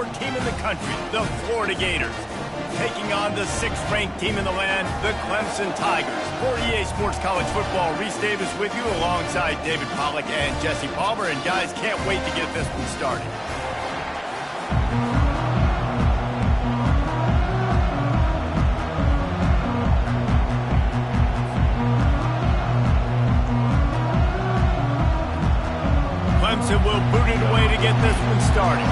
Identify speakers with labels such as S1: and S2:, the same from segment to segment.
S1: sport team in the country, the Florida Gators, taking on the 6th-ranked team in the land, the Clemson Tigers. For EA Sports College Football, Reese Davis with you alongside David Pollack and Jesse Palmer. And guys, can't wait to get this one started. Clemson will boot it away to get this one started.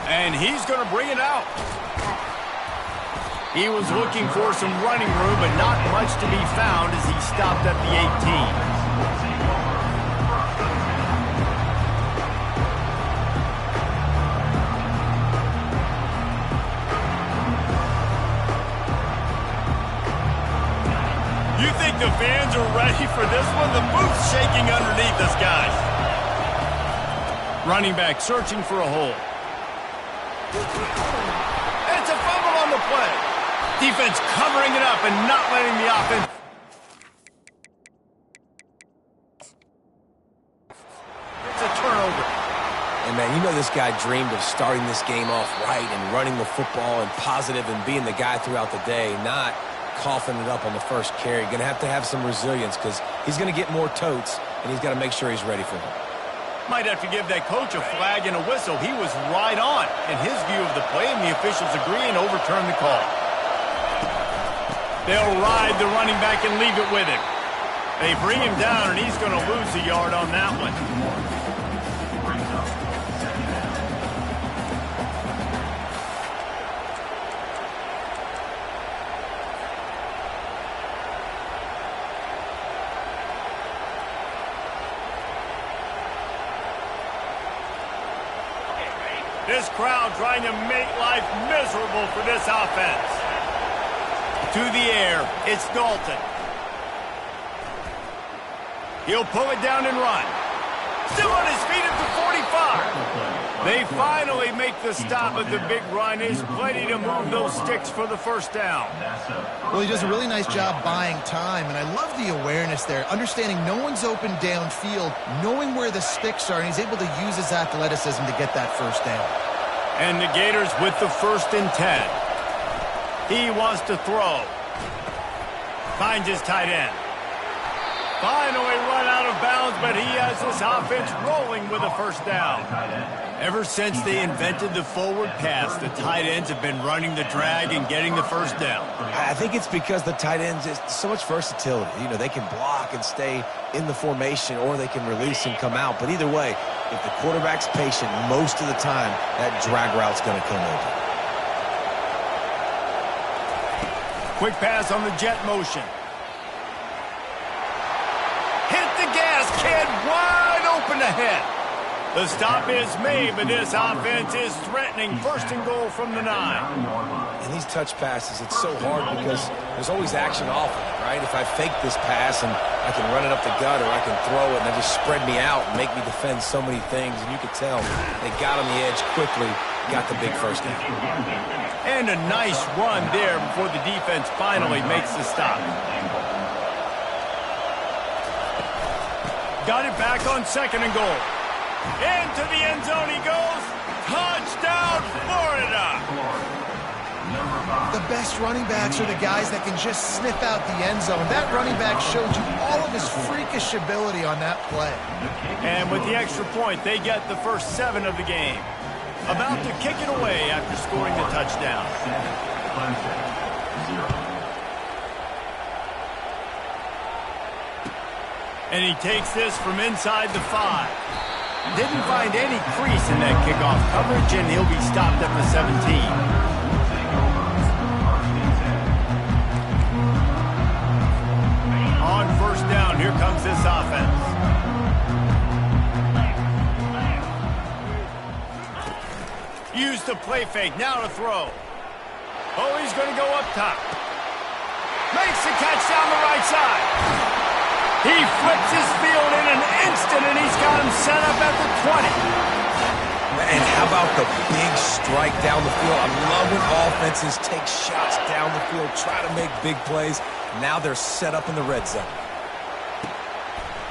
S1: And he's going to bring it out. He was looking for some running room, but not much to be found as he stopped at the 18. You think the fans are ready for this one? The booth's shaking underneath us, guys. Running back searching for a hole. It's a fumble on the play. Defense covering it up and not letting the offense. It's a turnover.
S2: And man, you know this guy dreamed of starting this game off right and running the football and positive and being the guy throughout the day, not coughing it up on the first carry. Going to have some resilience because he's going to get more totes, and he's got to make sure he's ready for them.
S1: Might have to give that coach a flag and a whistle. He was right on in his view of the play, and the officials agree and overturn the call. They'll ride the running back and leave it with him. They bring him down, and he's going to lose a yard on that one. This crowd trying to make life miserable for this offense. To the air, it's Dalton. He'll pull it down and run. Still on his feet at the 45. They finally make the stop at the big run. Is plenty to move those sticks for the first down.
S3: Well, he does a really nice job buying time, and I love the awareness there, understanding no one's open downfield, knowing where the sticks are, and he's able to use his athleticism to get that first down.
S1: And the Gators with the 1st and 10. He wants to throw. Finds his tight end. Finally run out of bounds, but he has this offense rolling with a first down. Ever since they invented the forward pass, the tight ends have been running the drag and getting the first down.
S2: I think it's because the tight ends is so much versatility. You know, they can block and stay in the formation, or they can release and come out. But either way, if the quarterback's patient, most of the time, that drag route's going to come open.
S1: Quick pass on the jet motion. Hit the gas, kid, wide open ahead. The stop is made, but this offense is threatening 1st and goal from the 9.
S2: And these touch passes, it's so hard because there's always action off of it, right? If I fake this pass and I can run it up the gut, or I can throw it and they just spread me out and make me defend so many things. And you could tell they got on the edge quickly, got the big first down.
S1: And a nice run there before the defense finally makes the stop. Got it back on 2nd and goal. Into the end zone he goes. Touchdown, Florida!
S3: The best running backs are the guys that can just sniff out the end zone. That running back showed you all of his freakish ability on that play.
S1: And with the extra point, they get the first 7 of the game. About to kick it away after scoring the touchdown. And he takes this from inside the 5. Didn't find any crease in that kickoff coverage, and he'll be stopped at the 17. On 1st down, here comes this offense. Used the play fake, now to throw. Oh, he's going to go up top. Makes the catch down the right side. He flips his field in an instant, and he's got him set up at the 20.
S2: And how about the big strike down the field? I love when offenses take shots down the field, try to make big plays. Now they're set up in the red zone.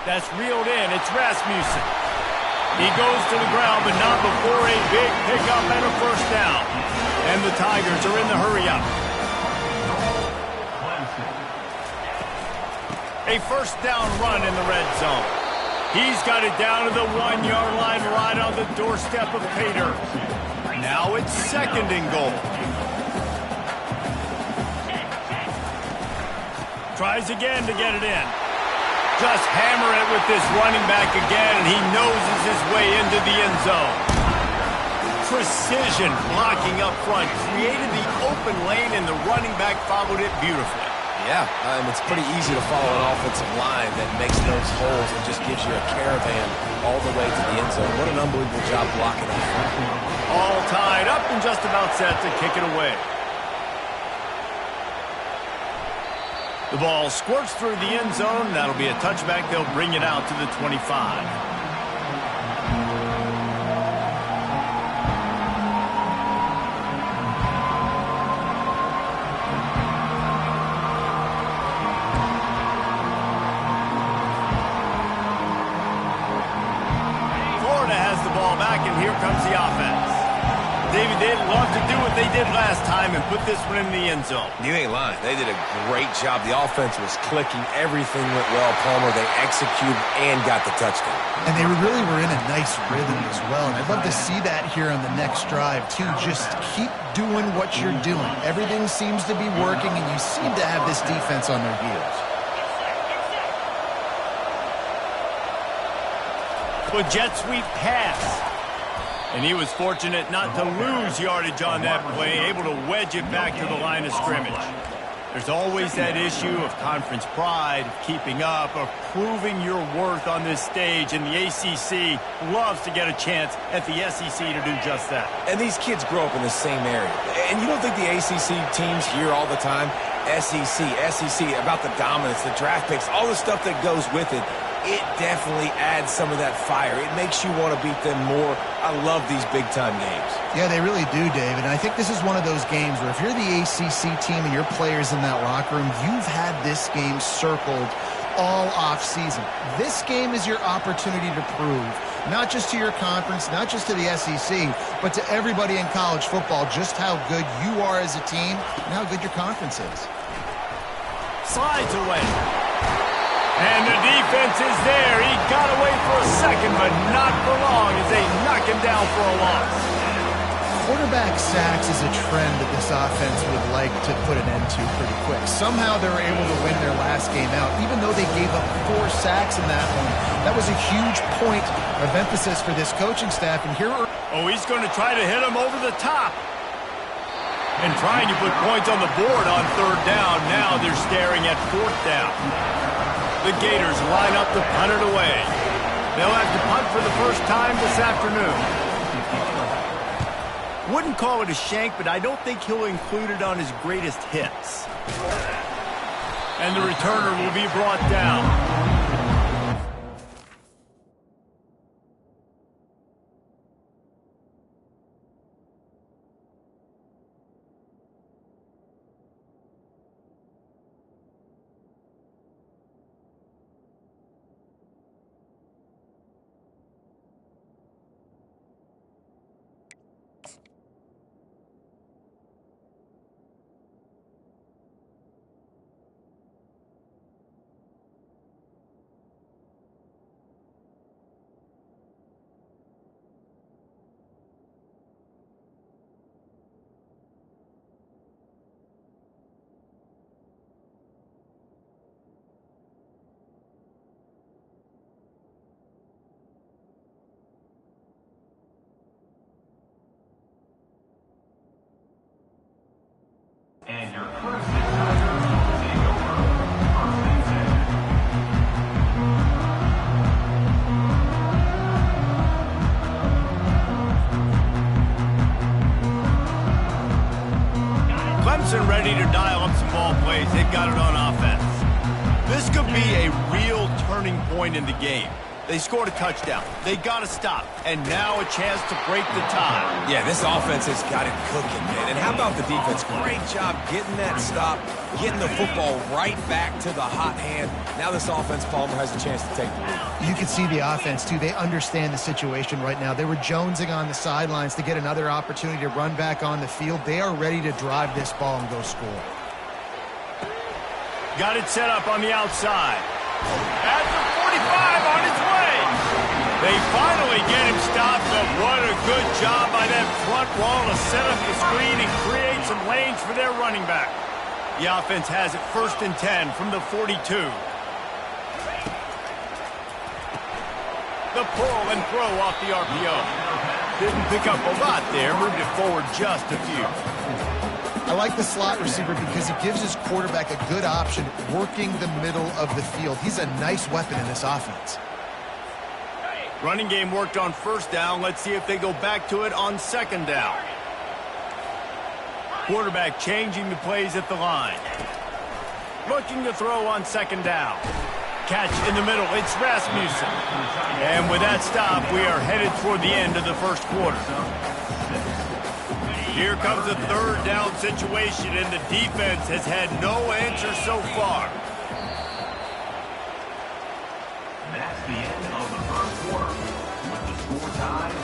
S1: That's reeled in. It's Rasmussen. He goes to the ground, but not before a big pickup and a first down. And the Tigers are in the hurry-up. A first down run in the red zone. He's got it down to the 1-yard line right on the doorstep of Pater. Now it's 2nd and goal. Tries again to get it in. Just hammer it with this running back again, and he noses his way into the end zone. Precision blocking up front. Created the open lane, and the running back followed it beautifully.
S2: Yeah, it's pretty easy to follow an offensive line that makes those holes and just gives you a caravan all the way to the end zone. What an unbelievable job blocking up front.
S1: All tied up and just about set to kick it away. The ball squirts through the end zone. That'll be a touchback. They'll bring it out to the 25. And here comes the offense. David, they'd love to do what they did last time and put this one in the end zone.
S2: You ain't lying. They did a great job. The offense was clicking. Everything went well, Palmer. They executed and got the touchdown.
S3: And they really were in a nice rhythm as well. And I'd love to see that here on the next drive, too. Just keep doing what you're doing. Everything seems to be working, and you seem to have this defense on their heels.
S1: Well, jet sweep pass. And he was fortunate not to lose yardage on that play, able to wedge it back to the line of scrimmage. There's always that issue of conference pride, of keeping up, of proving your worth on this stage, and the ACC loves to get a chance at the SEC to do just that.
S2: And these kids grow up in the same area. And you don't think the ACC teams hear all the time, SEC, about the dominance, the draft picks, all the stuff that goes with it. It definitely adds some of that fire. It makes you want to beat them more. I love these big-time games. Yeah,
S3: they really do, David. And I think this is one of those games where if you're the ACC team and your players in that locker room, you've had this game circled all off-season. This game is your opportunity to prove, not just to your conference, not just to the SEC, but to everybody in college football, just how good you are as a team and how good your conference is.
S1: Slides away. And the defense is there. He got away for a second, but not for long as they knock him down for a loss.
S3: Quarterback sacks is a trend that this offense would like to put an end to pretty quick. Somehow they were able to win their last game out, even though they gave up 4 sacks in that one. That was a huge point of emphasis for this coaching staff. And here are...
S1: Oh, he's going to try to hit him over the top. And trying to put points on the board on 3rd down. Now they're staring at 4th down. The Gators line up to punt it away. They'll have to punt for the first time this afternoon. Wouldn't call it a shank, but I don't think he'll include it on his greatest hits. And the returner will be brought down.
S4: And your first take over first and 10.
S1: Clemson ready to dial up some ball plays. They've got it on offense. This could be a real turning point in the game. They scored a touchdown. They got to stop. And now a chance to break the tie.
S2: Yeah, this offense has got it cooking, man. And how about the defense? Great job getting that stop, getting the football right back to the hot hand. Now this offense, Palmer, has a chance to take the lead.
S3: You can see the offense, too. They understand the situation right now. They were jonesing on the sidelines to get another opportunity to run back on the field. They are ready to drive this ball and go score.
S1: Got it set up on the outside. At the 45 on its way. They finally get him stopped, but what a good job by that front wall to set up the screen and create some lanes for their running back. The offense has it 1st and 10 from the 42. The pull and throw off the RPO. Didn't pick up a lot there, moved it forward just a few.
S3: I like the slot receiver because he gives his quarterback a good option working the middle of the field. He's a nice weapon in this offense.
S1: Running game worked on 1st down. Let's see if they go back to it on 2nd down. Quarterback changing the plays at the line. Looking to throw on 2nd down. Catch in the middle. It's Rasmussen. And with that stop, we are headed toward the end of the 1st quarter. Here comes a 3rd down situation, and the defense has had no answer so far.
S4: That's the end of the 1st quarter, with the score tied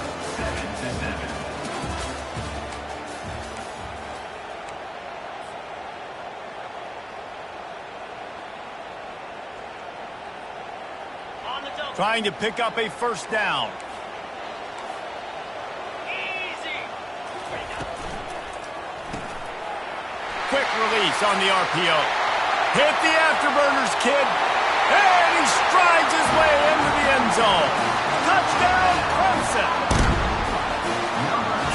S4: 7-7.
S1: Trying to pick up a 1st down. Quick release on the RPO. Hit the afterburners, kid. And he strides his way into the end zone. Touchdown, Clemson.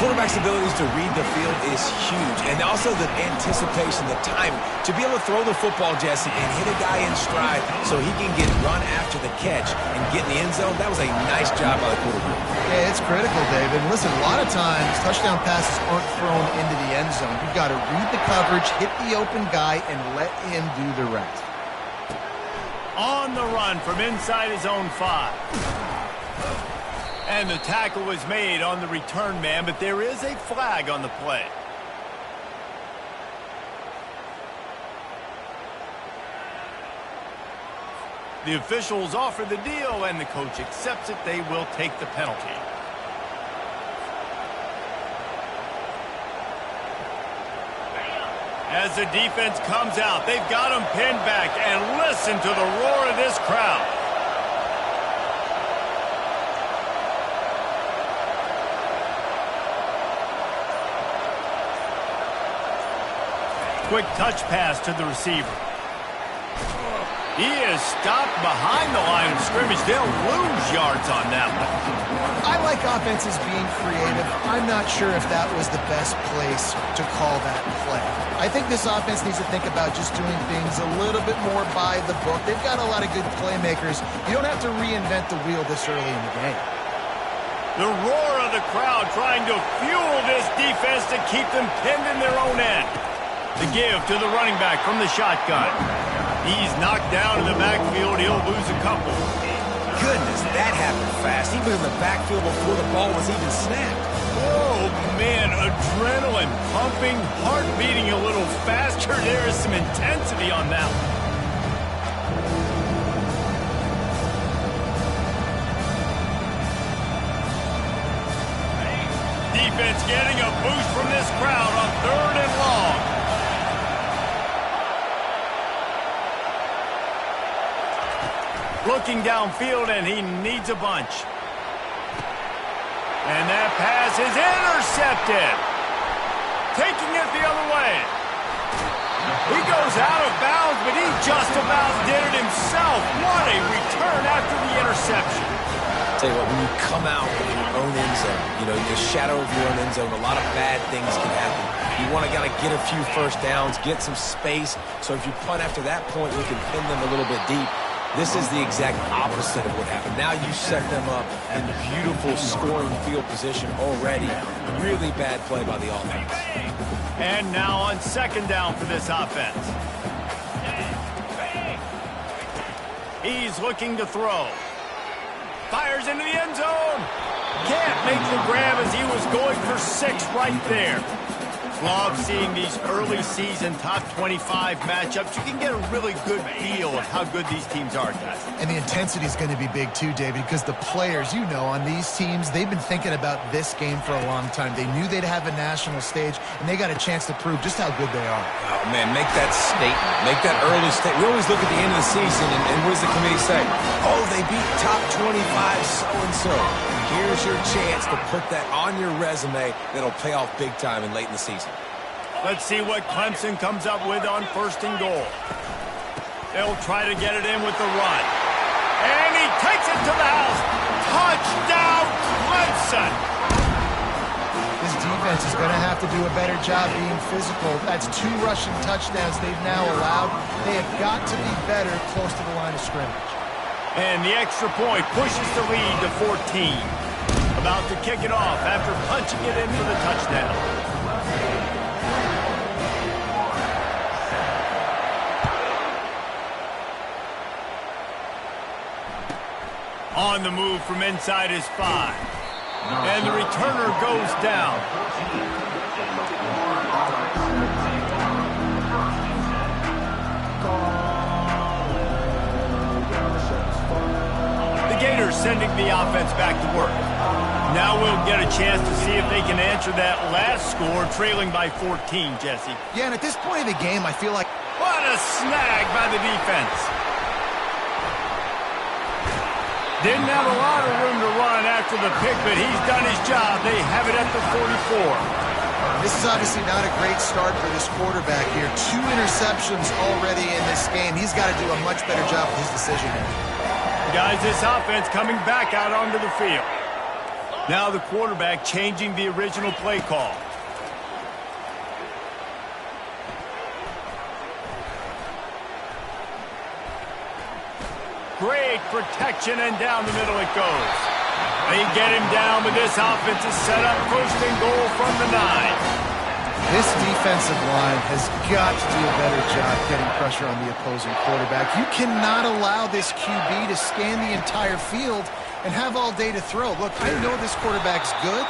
S2: Quarterback's abilities to read the field is huge. And also the anticipation, the time to be able to throw the football, Jesse, and hit a guy in stride so he can get run after the catch and get in the end zone. That was a nice job by the quarterback.
S3: Yeah, it's critical, David. Listen, a lot of times touchdown passes aren't thrown into the end zone. You've got to read the coverage, hit the open guy, and let him do the rest.
S1: On the run from inside his own 5. And the tackle was made on the return man, but there is a flag on the play. The officials offer the deal, and the coach accepts it. They will take the penalty. As the defense comes out, they've got them pinned back, and listen to the roar of this crowd. Quick touch pass to the receiver. He is stopped behind the line of scrimmage. They'll lose yards on that one.
S3: I like offenses being creative. I'm not sure if that was the best place to call that play. I think this offense needs to think about just doing things a little bit more by the book. They've got a lot of good playmakers. You don't have to reinvent the wheel this early in the game.
S1: The roar of the crowd trying to fuel this defense to keep them pinned in their own end. The give to the running back from the shotgun. He's knocked down in the backfield. He'll lose a couple.
S2: Goodness, that happened fast. He was in the backfield before the ball was even snapped.
S1: Oh, man, adrenaline pumping, heart beating a little faster. There is some intensity on that one. Defense getting a boost from this crowd on 3rd and long. Looking downfield, and he needs a bunch. And that pass is intercepted. Taking it the other way. He goes out of bounds, but he just about did it himself. What a return after the interception.
S2: I'll tell you what, when you come out of your own end zone, you know, the shadow of your own end zone, a lot of bad things can happen. You want to kind of get a few 1st downs, get some space, so if you punt after that point, you can pin them a little bit deep. This is the exact opposite of what happened. Now you set them up in beautiful scoring field position already. Really bad play by the offense.
S1: And now on 2nd down for this offense. He's looking to throw. Fires into the end zone. Can't make the grab as he was going for 6 right there. Love seeing these early season top 25 matchups. You can get a really good feel of how good these teams are, guys.
S3: And the intensity is going to be big too, David, because the players, you know, on these teams, they've been thinking about this game for a long time. They knew they'd have a national stage, and they got a chance to prove just how good they are.
S2: Oh, man, make that statement. Make that early statement. We always look at the end of the season, and what does the committee say? Oh, they beat top 25 so-and-so. Here's your chance to put that on your resume that'll pay off big time and late in the season.
S1: Let's see what Clemson comes up with on 1st and goal. They'll try to get it in with the run. And he takes it to the house. Touchdown, Clemson!
S3: This defense is going to have to do a better job being physical. That's 2 rushing touchdowns they've now allowed. They have got to be better close to the line of scrimmage.
S1: And the extra point pushes the lead to 14. About to kick it off after punching it in for the touchdown. On the move from inside his 5. And the returner goes down. The Gators sending the offense back to work. Now we'll get a chance to see if they can answer that last score, trailing by 14, Jesse.
S3: Yeah, and at this point of the game, I feel like...
S1: What a snag by the defense. Didn't have a lot of room to run after the pick, but he's done his job. They have it at the 44.
S3: This is obviously not a great start for this quarterback here. 2 interceptions already in this game. He's got to do a much better job with his decision-making.
S1: Guys, this offense coming back out onto the field. Now the quarterback changing the original play call. Great protection, and down the middle it goes. They get him down, but this offense is set up 1st and goal from the 9.
S3: This defensive line has got to do a better job getting pressure on the opposing quarterback. You cannot allow this QB to scan the entire field and have all day to throw. Look, I know this quarterback's good,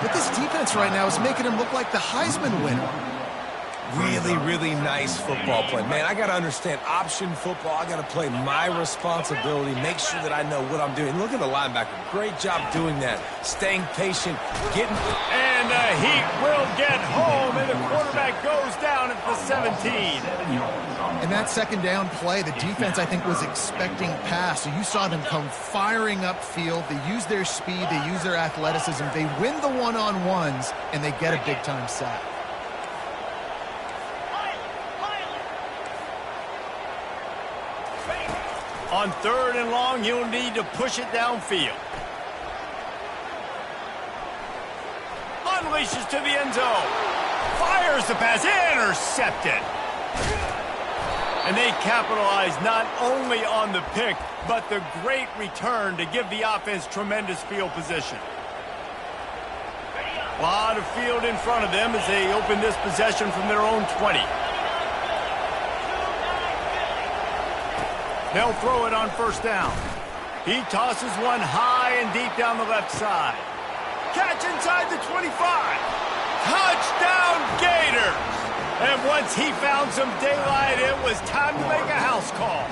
S3: but this defense right now is making him look like the Heisman winner.
S2: Really, really nice football play. Man, I got to understand option football. I got to play my responsibility, make sure that I know what I'm doing. Look at the linebacker. Great job doing that. Staying patient, getting...
S1: And the Heat will get home, and the quarterback goes down at the 17.
S3: In that 2nd down play, the defense, I think, was expecting pass. So you saw them come firing upfield. They use their speed. They use their athleticism. They win the one-on-ones, and they get a big-time sack.
S1: On 3rd and long, he'll need to push it downfield. Unleashes to the end zone. Fires the pass. Intercepted. And they capitalize not only on the pick, but the great return to give the offense tremendous field position. A lot of field in front of them as they open this possession from their own 20. They'll throw it on 1st down. He tosses one high and deep down the left side. Catch inside the 25. Touchdown, Gators! And once he found some daylight, it was time to make a house call.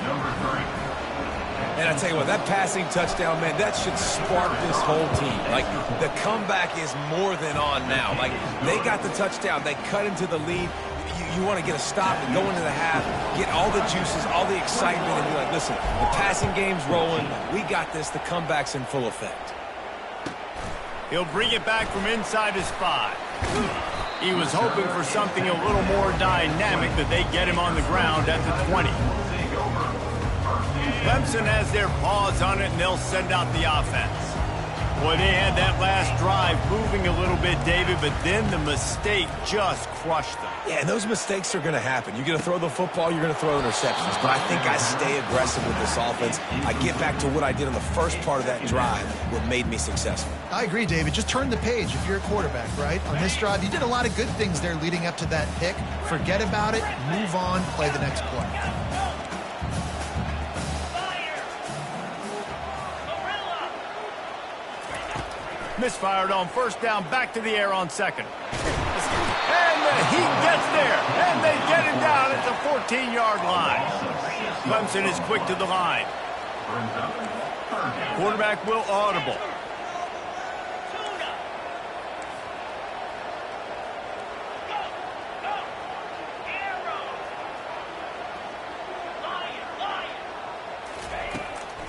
S2: And I tell you what, that passing touchdown, man, that should spark this whole team. Like, the comeback is more than on now. Like, they got the touchdown. They cut into the lead. You want to get a stop and go into the half, get all the juices, all the excitement, and be like, listen, the passing game's rolling. We got this. The comeback's in full effect.
S1: He'll bring it back from inside his 5. He was hoping for something a little more dynamic, but they get him on the ground at the 20. Clemson has their paws on it, and they'll send out the offense. Boy, they had that last drive moving a little bit, David, but then the mistake just crushed them.
S2: Yeah, and those mistakes are going to happen. You're going to throw the football, you're going to throw interceptions. But I think I stay aggressive with this offense. I get back to what I did on the first part of that drive, what made me successful.
S3: I agree, David. Just turn the page if you're a quarterback, right? On this drive, you did a lot of good things there leading up to that pick. Forget about it, move on, play the next play.
S1: Misfired on first down, back to the air on second. And he gets there, and they get him down at the 14-yard line. Clemson is quick to the line. Quarterback will audible.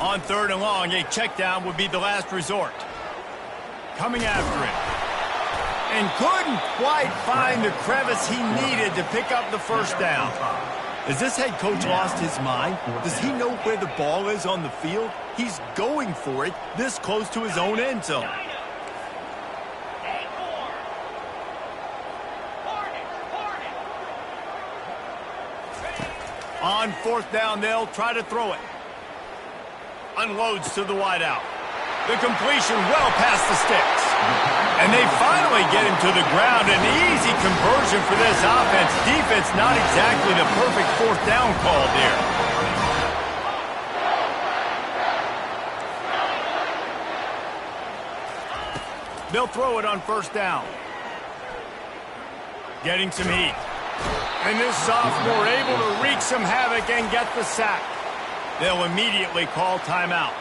S1: On third and long, a check down would be the last resort. Coming after him. And couldn't quite find the crevice he needed to pick up the first down. Has this head coach lost his mind? Does he know where the ball is on the field? He's going for it this close to his own end zone. On fourth down, they'll try to throw it. Unloads to the wideout. The completion well past the sticks. And they finally get him to the ground. An easy conversion for this offense. Defense not exactly the perfect fourth down call there. They'll throw it on first down. Getting some heat. And this sophomore able to wreak some havoc and get the sack. They'll immediately call timeout.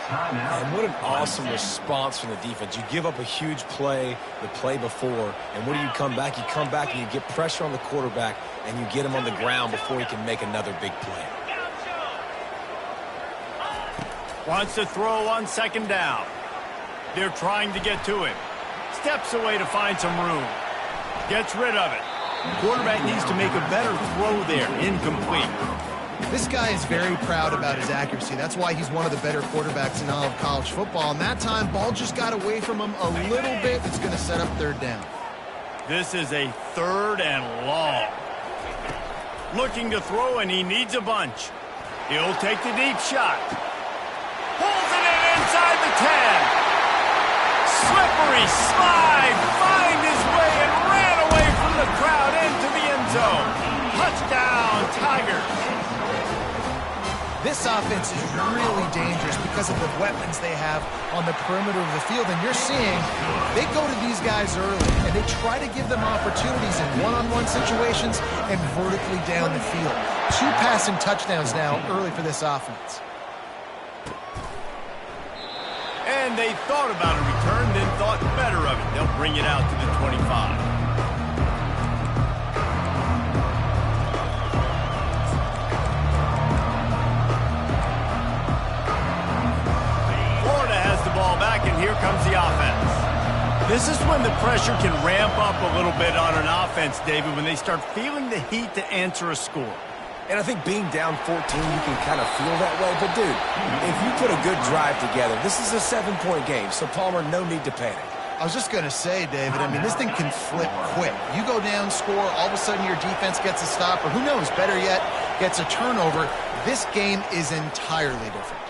S2: And what an awesome response from the defense. You give up a huge play the play before, and what do you come back? You come back and you get pressure on the quarterback, and you get him on the ground before he can make another big play.
S1: Wants to throw on second down. They're trying to get to him. Steps away to find some room. Gets rid of it. Quarterback needs to make a better throw there. Incomplete.
S3: This guy is very proud about his accuracy. That's why he's one of the better quarterbacks in all of college football. And that time, ball just got away from him a little bit. It's going to set up third down.
S1: This is a third and long. Looking to throw, and he needs a bunch. He'll take the deep shot. Pulls it in inside the 10. Slippery slide. Find his way and ran away from the crowd into the end zone. Touchdown, Tigers.
S3: This offense is really dangerous because of the weapons they have on the perimeter of the field. And you're seeing they go to these guys early, and they try to give them opportunities in one-on-one situations and vertically down the field. 2 passing touchdowns now early for this offense.
S1: And they thought about a return, then thought better of it. They'll bring it out to the 25. And here comes the offense. This is when the pressure can ramp up a little bit on an offense, David, when they start feeling the heat to answer a score.
S2: And I think being down 14, you can kind of feel that way. But, dude, if you put a good drive together, this is a 7-point game. So, Palmer, no need to panic.
S3: I was just going to say, David, I mean, this thing can flip quick. You go down, score, all of a sudden your defense gets a stop, or who knows, better yet, gets a turnover. This game is entirely different.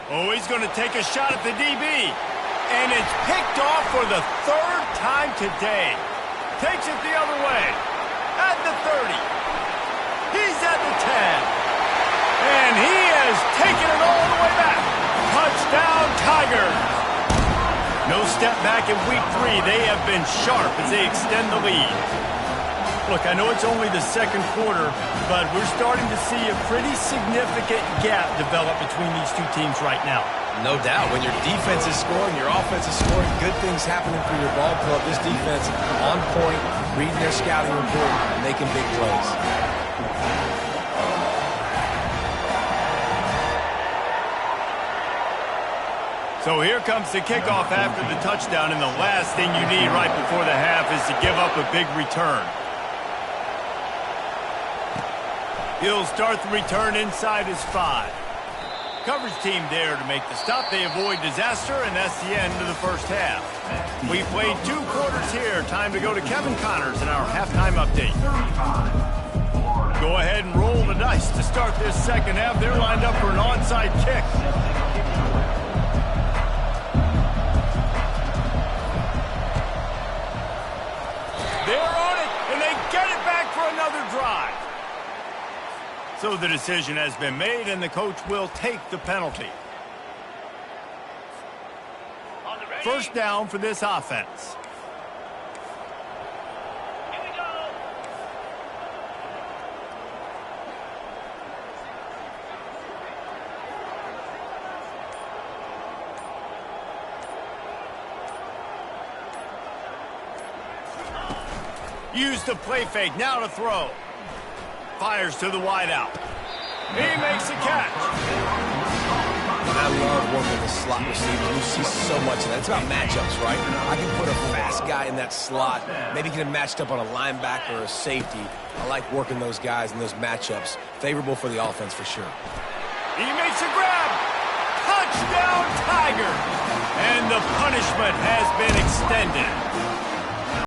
S1: Oh, he's going to take a shot at the DB. And it's picked off for the third time today. Takes it the other way. At the 30. He's at the 10. And he has taken it all the way back. Touchdown, Tigers. No step back in week 3. They have been sharp as they extend the lead. Look, I know it's only the second quarter, but we're starting to see a pretty significant gap develop between these two teams right now.
S2: No doubt. When your defense is scoring, your offense is scoring, good things happening for your ball club. This defense on point, reading their scouting report, making big plays.
S1: So here comes the kickoff after the touchdown, and the last thing you need right before the half is to give up a big return. He'll start the return inside his 5. Coverage team there to make the stop. They avoid disaster, and that's the end of the first half. We played 2 quarters here. Time to go to Kevin Connors in our halftime update. Go ahead and roll the dice to start this second half. They're lined up for an onside kick. They're on it, and they get it back for another drive. So the decision has been made, and the coach will take the penalty. first down for this offense. Use the play fake, now to throw. Fires to the wideout. He makes a catch.
S2: I love working the slot receiver. You see so much of that. It's about matchups, right? I can put a fast guy in that slot, maybe get him matched up on a linebacker or a safety. I like working those guys in those matchups. Favorable for the offense for sure.
S1: He makes a grab. Touchdown, Tiger. And the punishment has been extended.